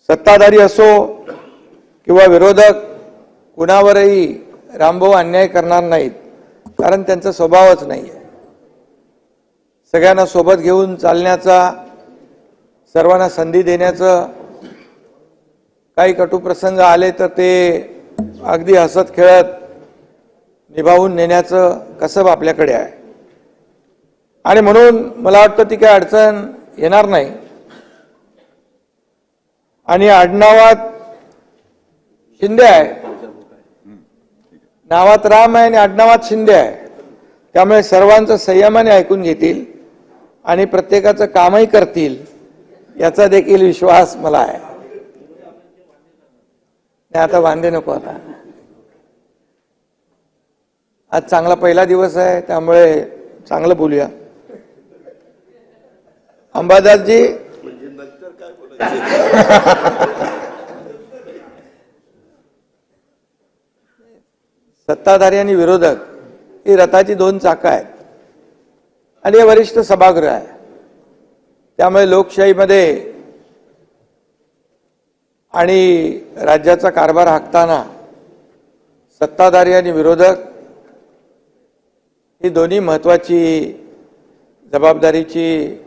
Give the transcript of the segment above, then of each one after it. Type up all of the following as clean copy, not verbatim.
सत्ताधारी असो किंवा विरोधक कुणावरही रामभाऊ अन्याय करणार नाहीत, कारण त्यांचा स्वभावच नाही आहे. सगळ्यांना सोबत घेऊन चालण्याचा, सर्वांना संधी देण्याचं, काही कटुप्रसंग आले तर ते अगदी हसत खेळत निभावून नेण्याचं कसब आपल्याकडे आहे. आणि म्हणून मला वाटतं ती काही अडचण येणार नाही. आणि आडनावात शिंदे आहे, नावात राम आहे आणि आडनावात शिंदे आहे, त्यामुळे सर्वांचं संयमाने ऐकून घेतील आणि प्रत्येकाचं कामही करतील याचा देखील विश्वास मला आहे. नाही आता वांदे नको. आता आज चांगला पहिला दिवस आहे, त्यामुळे चांगलं बोलूया. अंबादासजी, सत्ताधारी आणि विरोधक ही रथाची दोन चाकं आहेत आणि हे वरिष्ठ सभागृह आहे. त्यामुळे लोकशाहीमध्ये आणि राज्याचा कारभार हाकताना सत्ताधारी आणि विरोधक ही दोन्ही महत्त्वाची जबाबदारीची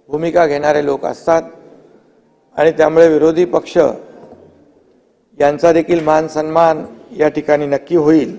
भूमिका घेणारे लोक असतात. आणि त्यामुळे विरोधी पक्ष यांचा देखील मान सन्मान या ठिकाणी नक्की होईल.